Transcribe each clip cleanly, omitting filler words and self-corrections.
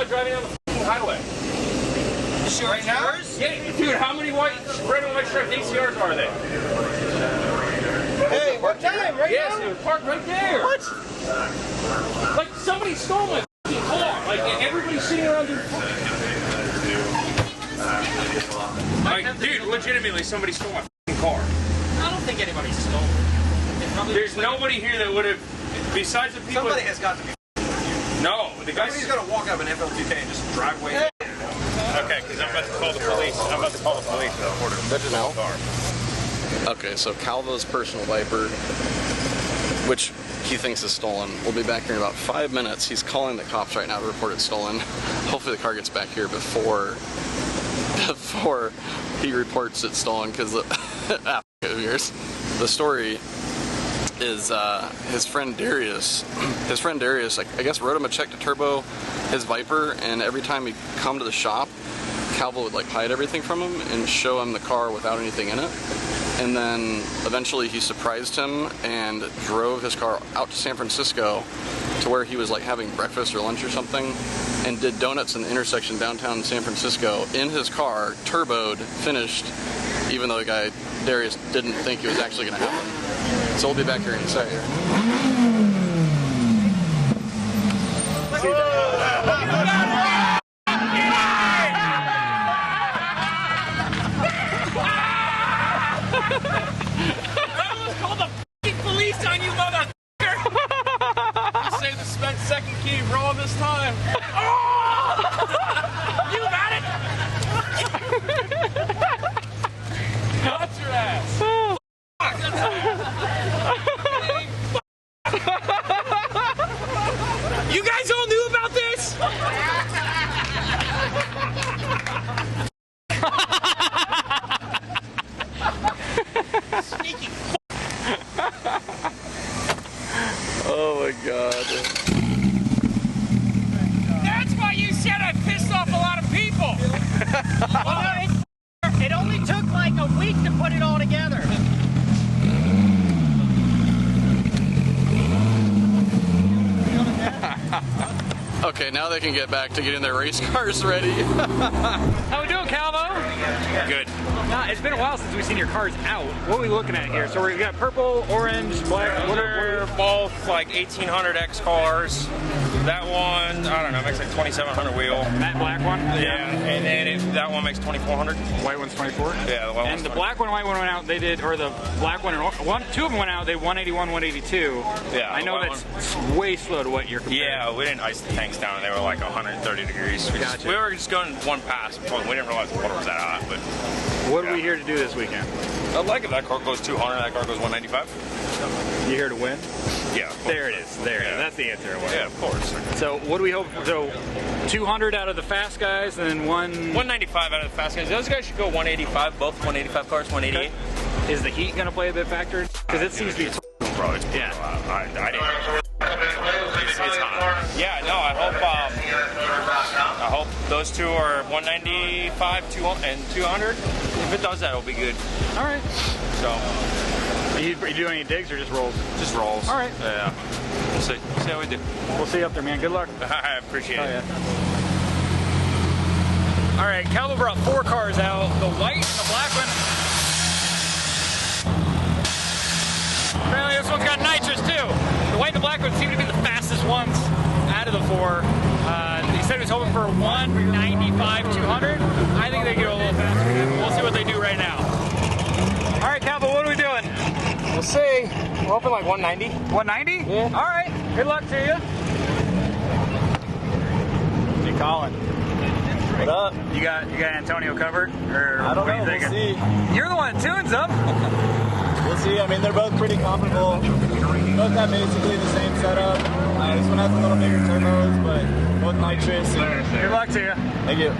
saw driving down the fucking highway. Sure, right now? Yeah, dude, how many red and white striped ACRs are they? Hey, what time? Right yes, now? Yes, dude, parked right there. What? Like, somebody stole my fucking car. Like, everybody's sitting around doing like, dude, legitimately, somebody stole my fucking car. I don't think anybody stole it. There's nobody here that would have, besides the people. Somebody has got to be. No, the guy's Somebody's got to walk up an FL2K and just drive away. Hey. Okay, because I'm about to call the police. I'm about to call the police. Good to know. Okay, so Calvo's personal Viper, which he thinks is stolen, will be back here in about 5 minutes. He's calling the cops right now to report it stolen. Hopefully the car gets back here before he reports it stolen, because the story is his friend Darius. I guess, wrote him a check to turbo his Viper, and every time he'd come to the shop, Calvo would like hide everything from him and show him the car without anything in it. And then eventually he surprised him and drove his car out to San Francisco to where he was like having breakfast or lunch or something, and did donuts in the intersection downtown San Francisco in his car, turboed, finished, even though the guy, Darius, didn't think it was actually going to happen. So we'll be back here in a second. I almost called the f***ing police on you, motherfucker! You saved the spent second key for all this time. Oh! You got it! Got your ass! You guys all knew about this? Sneaky. Oh my god. That's why you said I pissed off a lot of people. Well, no, it only took like a week to put it all together. Okay, now they can get back to getting their race cars ready. How we doing, Calvo? Good. Nah, it's been a while since we've seen your cars out. What are we looking at here? So we got purple, orange, black. What are both like 1800X cars. That one, I don't know, makes like 2700 wheel. That black one? Yeah, and then that one makes 2400. White one's 24? Yeah, the white and one's the 24. black one and white one went out, they did, or the black one and two of them went out, they 181, 182. Yeah, I know that's way slow to what you're comparing. Yeah, we didn't ice the tanks down. They were like 130 degrees. We were just going one pass. We didn't realize the water was that hot. But what are we here to do this weekend? I like it. That car goes 200. That car goes 195. You here to win? Yeah. There it is. There it is. That's the answer. Yeah, of course. So what do we hope for? So 200 out of the fast guys, and then 195 out of the fast guys. Those guys should go 185. Both 185 cars, 188. Okay. Is the heat going to play a bit factor? Because it seems to be. Bro, it's yeah. I didn't. It's hot. Yeah, no, I hope those two are 195, 200, and 200. If it does that, it'll be good. All right. So. Are you doing any digs or just rolls? Just rolls. All right. Yeah. We'll see how we do. We'll see you up there, man. Good luck. I appreciate it. Yeah. All right, Calvo brought 4 cars out. The white and the black one. Apparently this one's got nitrous too. The white and the black one seem to be the fastest ones out of the 4. He said he was hoping for 195, 200. I think they get a little faster. We'll see what they do right now. All right, Calvo, what are we doing? We'll see. We're hoping like 190. 190? Yeah. All right. Good luck to you. Hey, Colin. What up? You got Antonio covered? Or I don't know. We'll see. You're the one that tunes them. We'll see. I mean, they're both pretty comparable. Both have basically the same setup. This one has a little bigger turbos, but both nitrous. Good luck to you. Thank you.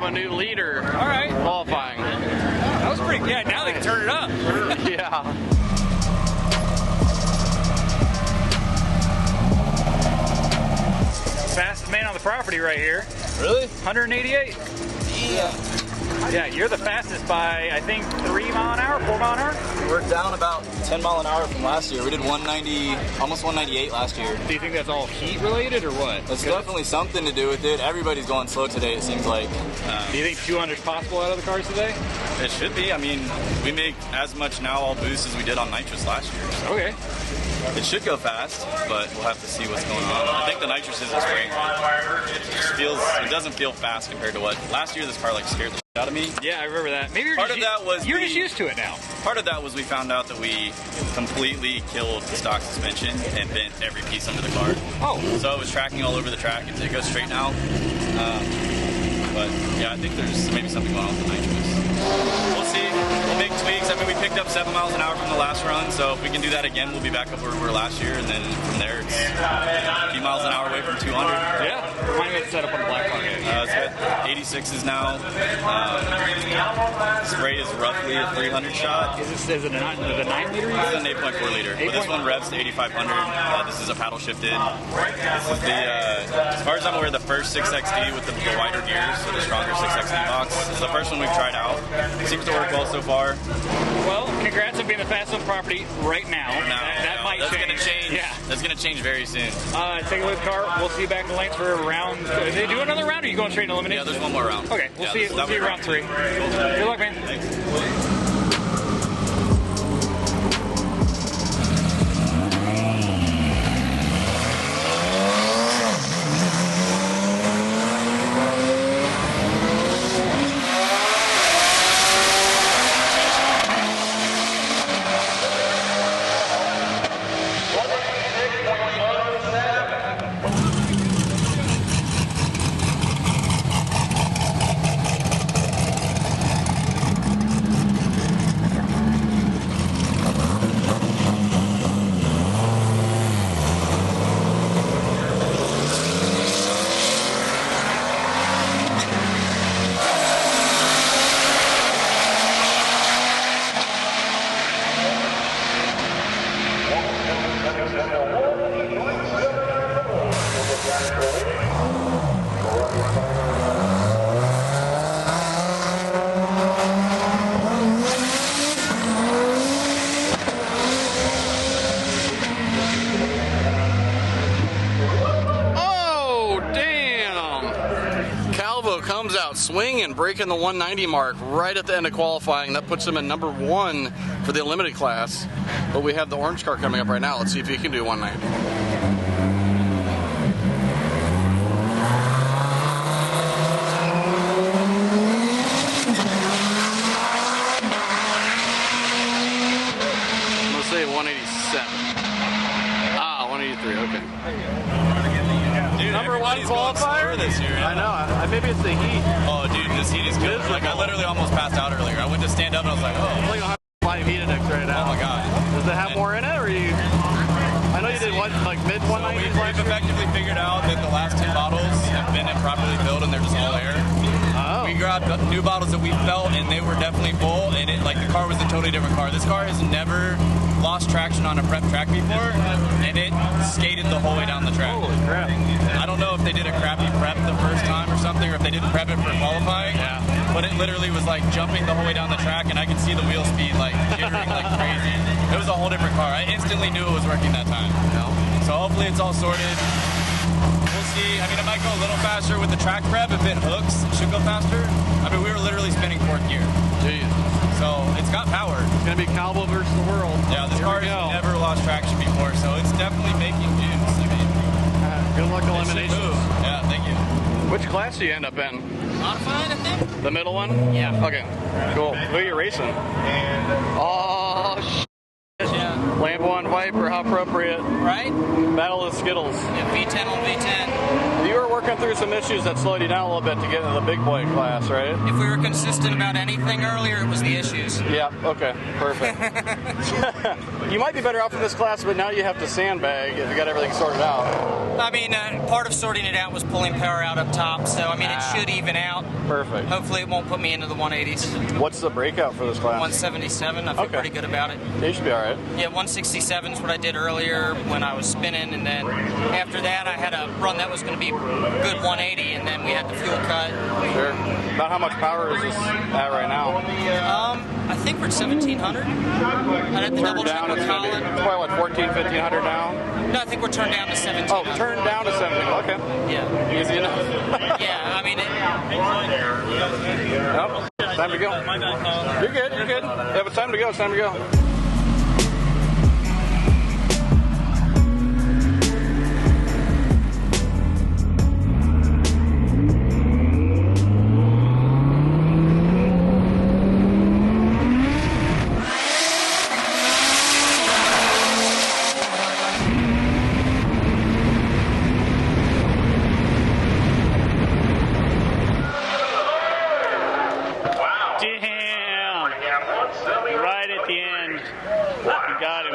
A new leader. All right. Qualifying. That was pretty. Yeah. Now they can turn it up. Yeah. property right here. Really? 188. Yeah, you're the fastest by, I think, 3 mile an hour, 4 mile an hour? We're down about 10 mile an hour from last year. We did 190, almost 198 last year. Do you think that's all heat related or what? That's definitely something to do with it. Everybody's going slow today, it seems like. Do you think 200 is possible out of the cars today? It should be. I mean, we make as much now all boost as we did on nitrous last year. So. Okay. It should go fast, but we'll have to see what's going on. I think the nitrous is a spring. It doesn't feel fast compared to what last year. This car like scared the shit out of me. Yeah, I remember that. Maybe you're just used to it now. Part of that was we found out that we completely killed the stock suspension and bent every piece under the car. Oh. So it was tracking all over the track, and it goes straight now. But yeah, I think there's maybe something going on with the nitrous. We'll see. We'll make tweaks. I mean, we picked up 7 miles an hour from the last run, so if we can do that again, we'll be back up where we were last year, and then from there, it's a few miles an hour away from 200. Yeah. Remind me of the setup on the black car. It's got 86s now. Spray is roughly a 300 shot. Is it a 9 liter? This is an 8.4 liter. But this one revs to 8,500. This is a paddle shifted. This is the, as far as I'm aware, the first 6XD with the wider gears, so the stronger 6XD box. This is the first one we've tried out. Seems to work well so far. Well, congrats on being the fastest on property right now. That might that's change. Gonna change. Yeah. That's going to change very soon. Take a look at the car. We'll see you back in the lanes for a round. Did they do another round or are you going straight in elimination? Yeah, there's one more round. Okay, we'll see you round 3. Good luck, man. Thanks. Comes out swinging, breaking the 190 mark right at the end of qualifying. That puts him in number 1 for the limited class. But we have the orange car coming up right now. Let's see if he can do 190. Let's say 187. Ah, 183. Okay. Dude, number 1 qualifier this year. I know. Maybe it's the heat. Oh, dude, this heat is good. Like, I literally almost passed out earlier. I went to stand up and I was like, oh. I don't have 5 heat index right now. Oh my god. Does it have more in it, or you? I know you did what, like mid 190s We've effectively figured out that the last 2 bottles have been improperly filled and they're just all air. Oh. We grabbed new bottles that we felt and they were definitely full, and it, like, the car was a totally different car. This car has never lost traction on a prep track before, and it skated the whole way down the track. Holy crap. I don't know if they did a crappy prep the first time or something, or if they didn't prep it for qualifying. Yeah. But it literally was like jumping the whole way down the track, and I could see the wheel speed like jittering like crazy. It was a whole different car. I instantly knew it was working that time. So hopefully it's all sorted. We'll see. I mean, it might go a little faster with the track prep. If it hooks, it should go faster. I mean, we were literally spinning 4th gear. Jeez. So it's got power. It's going to be Calvo versus the world. Yeah, this car has never lost traction before, so it's definitely making juice. I mean, good luck elimination. Yeah, thank you. Which class do you end up in? Modified, I think? The middle one? Yeah. Okay, cool. Who are you racing? Oh, Yeah. Lambo and Viper, how appropriate. Right? Battle of the Skittles. Yeah, V10 on V10. You were working through some issues that slowed you down a little bit to get into the big boy class, right? If we were consistent about anything earlier, it was the issues. Yeah, okay, perfect. You might be better off in this class, but now you have to sandbag if you got everything sorted out. I mean, part of sorting it out was pulling power out up top, so I mean, it should even out. Perfect. Hopefully it won't put me into the 180s. What's the breakout for this class? 177, I feel pretty good about it. You should be all right. Yeah, 167 is what I did earlier when I was spinning, and then after that I had a run that was going to be good 180, and then we had the fuel cut. Sure. About how much power is this at right now? I think we're at 1700. I'd have to double check Down, with it's Colin. probably like 14, 1500 now. No, I think we're turned down to 1700. Oh, turned down to 17. Okay. Yeah. Easy enough. Yeah, I mean, Nope. Time to go. You're good. You're good. Yeah, but it's time to go. It's time to go. Right at the end. You got him.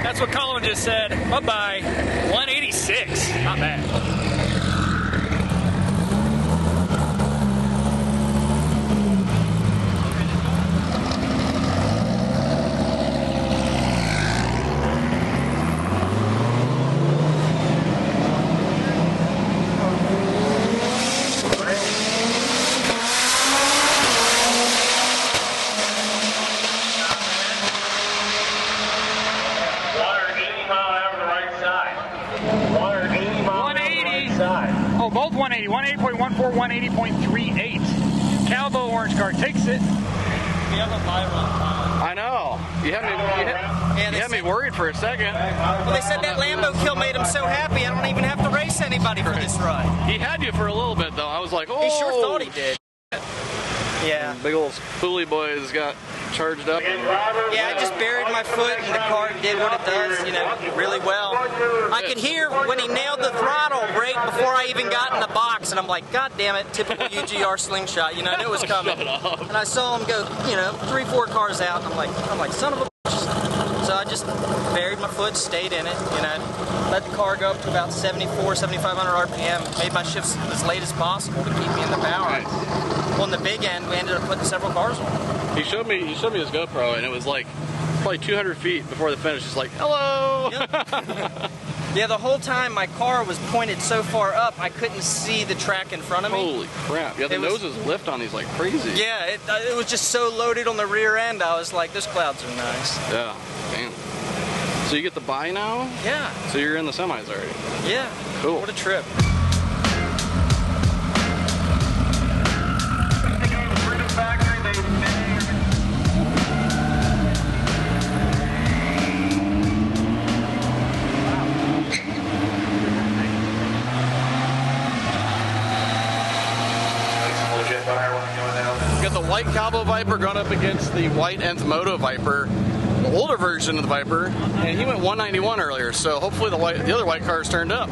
That's what Colin just said. Bye-bye. 186. Not bad. Oh, both 180. 180.14, 180.38. Calvo orange car takes it. I know. You had me worried for a second. Well, they said that Lambo kill made him so happy I don't even have to race anybody for this ride. He had you for a little bit, though. I was like, oh. He sure thought he did. Yeah. Big old spoolie boys got charged up. Yeah, I just buried my foot and the car did what it does, you know, really well. I could hear when he nailed the throttle right before I even got in the box, and I'm like, God damn it, typical UGR slingshot, you know, I knew it was coming. And I saw him go, you know, 3-4 cars out, and I'm like, son of a bitch. So I just buried my foot, stayed in it, you know, let the car go up to about 7,500 RPM, made my shifts as late as possible to keep me in the power. Nice. Well, in the big end, we ended up putting several cars on. He showed me his GoPro, and it was like probably 200 feet before the finish. Just like, hello. Yep. Yeah, the whole time my car was pointed so far up, I couldn't see the track in front of me. Holy crap! Yeah, the noses lift on these like crazy. Yeah, it was just so loaded on the rear end. I was like, those clouds are nice. Yeah, damn. So you get the buy now? Yeah. So you're in the semis already? Yeah. Cool. What a trip. Got the white Calvo Viper going up against the white Nth Moto Viper, the older version of the Viper, and he went 191 earlier, so hopefully the other white car is turned up.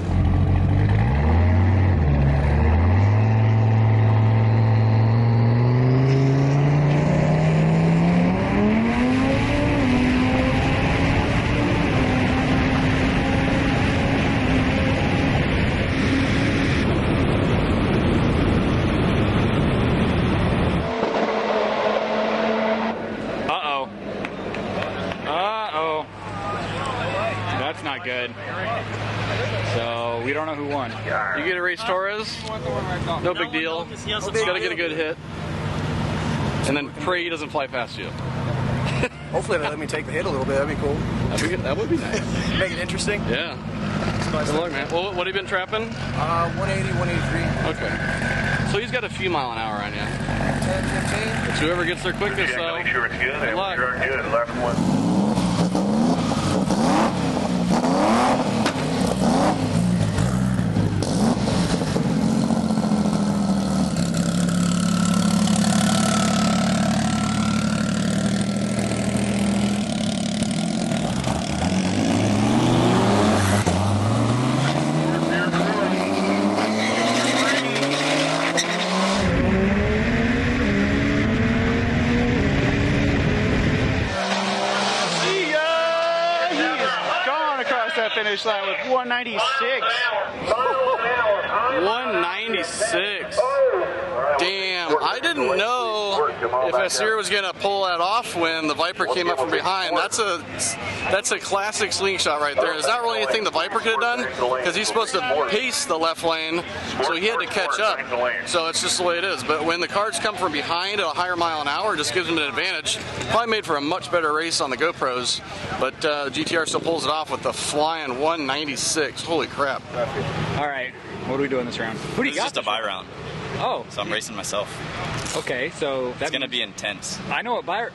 That's not good. So we don't know who won. You get a race Torres, no big deal. Just gotta get a good hit. And then pray he doesn't fly past you. Hopefully they let me take the hit a little bit. That'd be cool. That would be nice. Make it interesting. Yeah. Good luck, man. Well, what have you been trapping? 180, 183. Okay. So he's got a few mile an hour on you. 10, 15. It's whoever gets there quickest, so Make sure it's good. Good luck. Sure it's good. Left one. finish line with 196. 196. Damn, I didn't know if ACR was gonna pull that off when the Viper came up from behind. That's a classic slingshot right there. Is that really anything the Viper could have done? Because he's supposed to pace the left lane, so he had to catch up. So it's just the way it is. But when the cars come from behind at a higher mile an hour, it just gives them an advantage. Probably made for a much better race on the GoPros, but GTR still pulls it off with the flying 196. Holy crap. All right, what do we do in this round? Who do you got? It's just a buy round. Oh. So I'm racing myself. Okay, so it's going to be intense. I know what buy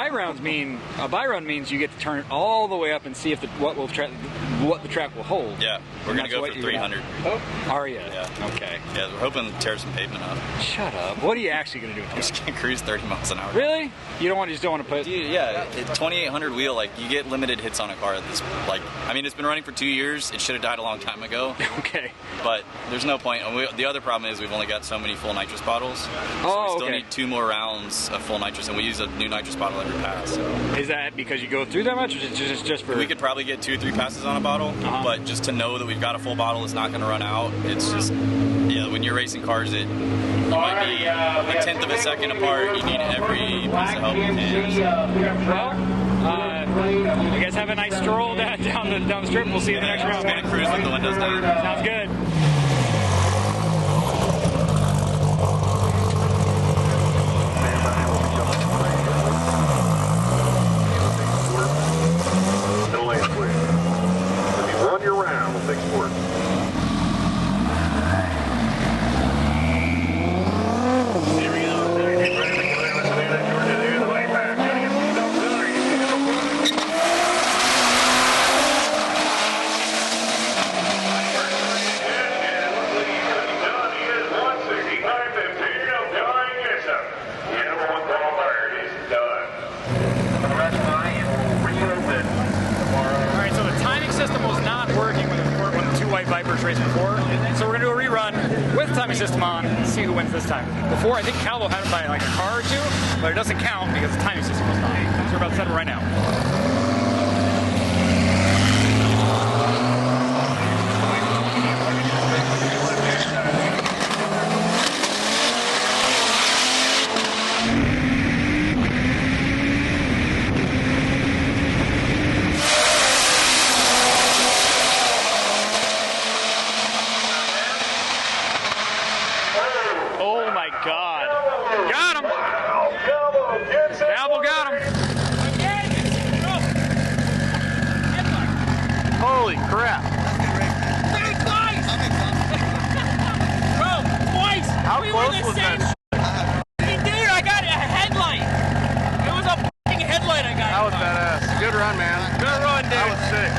rounds mean. A buy round means you get to turn all the way up and see if what the track will hold. Yeah, we're going to go for 300. Oh, are you? Yeah. Okay. Yeah, we're hoping to tear some pavement up. Shut up. What are you actually going to do? I'm just going to cruise 30 miles an hour. Really? You just don't want to put... Dude, yeah, 2800 wheel, like, you get limited hits on a car at this, like, I mean, it's been running for 2 years. It should have died a long time ago. Okay. But there's no point. The other problem is we've only got so many full nitrous bottles. So we still need 2 more rounds of full nitrous, and we use a new nitrous bottle every pass. So. Is that because you go through that much, or is it just for... We could probably get 2 or 3 passes on a bottle, but just to know that we've got a full bottle, it's not going to run out. It's just, yeah, when you're racing cars, you might be a 1/10 of a second apart. You need every piece of help you can. Well, you guys have a nice stroll down the strip. We'll see you in the next round. I'm just going to cruise with the windows down. Sounds good. Vipers race before, so we're gonna do a rerun with timing system on and see who wins this time. Before, I think Calvo had it by like a car or 2, but it doesn't count because the timing system was not. So we're about to set it right now. Holy crap. Dude, twice! Bro, twice! How close was that? Dude, I got a headlight! It was a f***ing headlight I got. That was badass. Good run, man. Good run, dude. That was sick.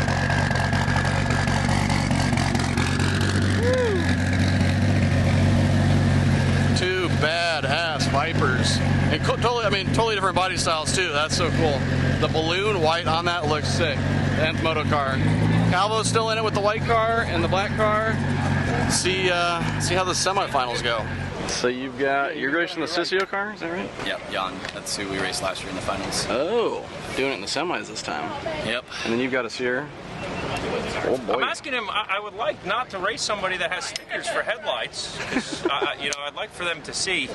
Two badass Vipers. And totally different body styles too. That's so cool. The balloon white on that looks sick. The nth moto car. Calvo's still in it with the white car and the black car. See how the semifinals go. So you're racing the Sissio car, is that right? Yep, Jan. That's who we raced last year in the finals. Oh, doing it in the semis this time. Yep. And then you've got ACR. Oh boy. I'm asking him, I would like not to race somebody that has stickers for headlights. I'd like for them to see.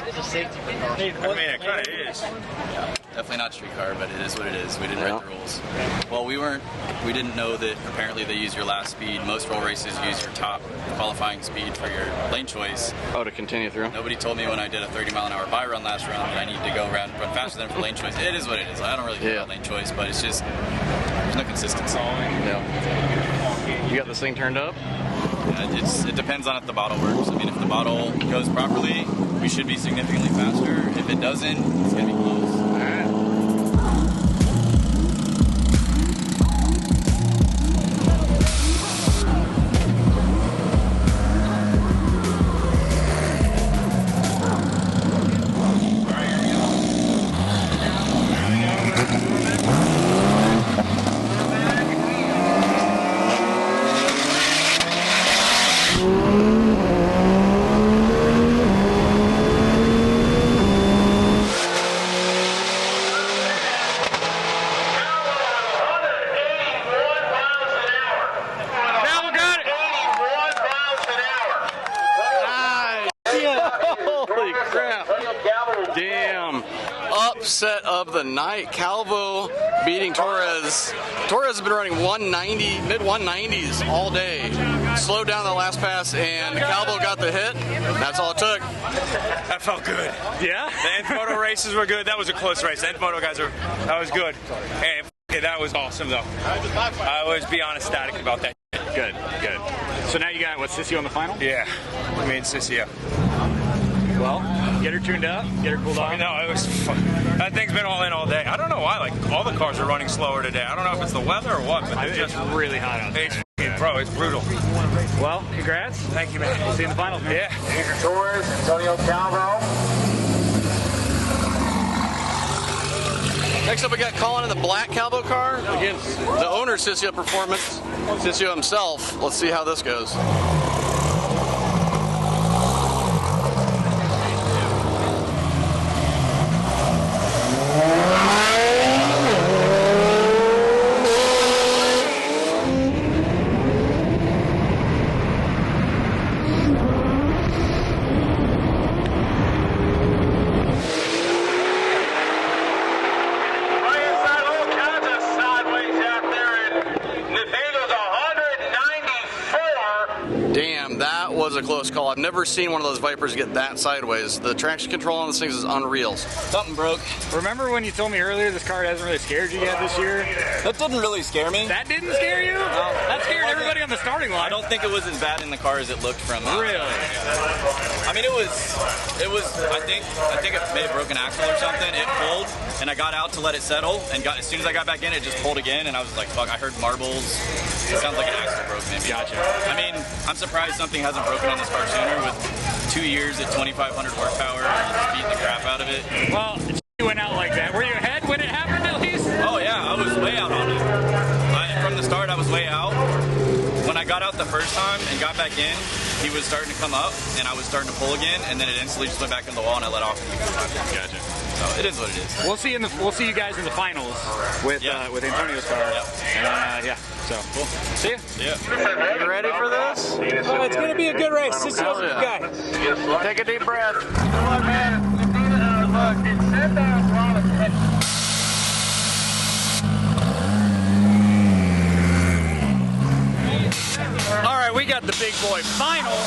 It's a safety car. I mean, it kind of is. Yeah, definitely not street car, but it is what it is. We didn't write the rules. Well, we didn't know that apparently they use your last speed. Most roll races use your top qualifying speed for your lane choice. Oh, to continue through? Nobody told me when I did a 30-mile-an-hour buy run last round that I need to go around and run faster than for lane choice. It is what it is. I don't really care about lane choice, but it's just, there's no consistency. Yeah. You got this thing turned up? It depends on if the bottle works. I mean, if the bottle goes properly, we should be significantly faster. If it doesn't, it's going to be close. All right. upset of the night. Calvo beating Torres. Torres has been running 190, mid 190s all day. Slowed down the last pass, and Calvo got the hit. That's all it took. That felt good. Yeah? The Nth Moto races were good. That was a close race. The Nth Moto guys that was good. And that was awesome, though. I was beyond ecstatic about that. Good, good. So now you got, what, Sissio in the final? Yeah, me and Sissio. Well, get her tuned up, get her cooled off. No, it was fun. That thing's been all in all day. I don't know why, like, all the cars are running slower today. I don't know if it's the weather or what, but it's just really hot out there. Bro, it's brutal. Well, congrats. Thank you, man. We'll see you in the finals, man. Yeah. Torres, Antonio Calvo. Next up, we got Colin in the black Calvo car against the owner, Sissio Performance, Sissio himself. Let's see how this goes. Was a close call. I've never seen one of those Vipers get that sideways. The traction control on these things is unreal. Something broke. Remember when you told me earlier this car hasn't really scared you yet this year? That didn't really scare me. That didn't scare you? That scared everybody on the starting line. I don't think it was as bad in the car as it looked from. Really? I mean, it was. I think it may have broken axle or something. It pulled, and I got out to let it settle, and as soon as I got back in, it just pulled again, and I was like, fuck. I heard marbles. It sounds like an axle broke, maybe. Gotcha. I mean, I'm surprised something hasn't broken on this car sooner with 2 years at 2,500 horsepower and just beating the crap out of it. Well, it went out like that. Were you ahead when it happened at least? Oh yeah, I was way out on it. From the start, I was way out. When I got out the first time and got back in, he was starting to come up, and I was starting to pull again, and then it instantly just went back in the wall, and I let off. Gotcha. So it is what it is. We'll see you guys in the finals with Antonio's car. Yep. And yeah, so cool. See ya. Yeah. You ready for this? Oh, it's gonna be a good race. Sissio's a good guy. Take a deep breath. Good luck, man. Good luck. All right, we got the big boy final.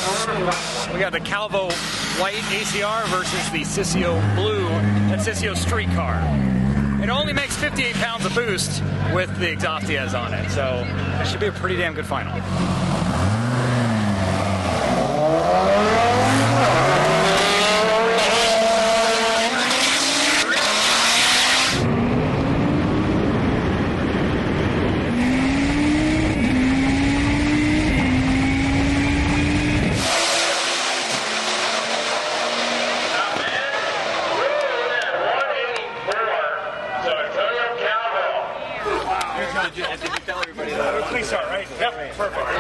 We got the Calvo white ACR versus the Sissio blue and Sissio street car. It only makes 58 pounds of boost with the exhaust he has on it, so it should be a pretty damn good final. Did you tell everybody that? Please start, right? Yep, perfect. You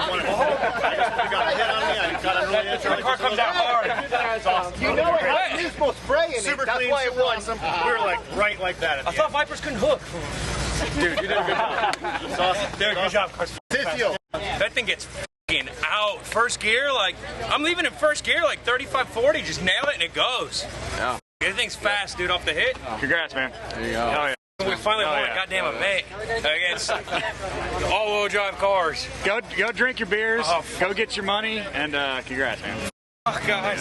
got a hit on me. I got a really the car comes out hard. That's awesome. You know it. You're supposed to spray in it. Super That's clean, why it super won. awesome. We were like right like that. I thought Vipers couldn't hook. Dude, you did a good job. It's awesome. Dude, good job. Sissio. That thing gets f***ing out. First gear, like, I'm leaving in first gear, like 35, 40. Just nail it and it goes. Yeah. Everything's fast, dude, off the hit. Congrats, man. There you go. Hell yeah. We finally won a goddamn event against all-wheel drive cars. Go drink your beers, go get your money, and congrats, man. Oh, guys.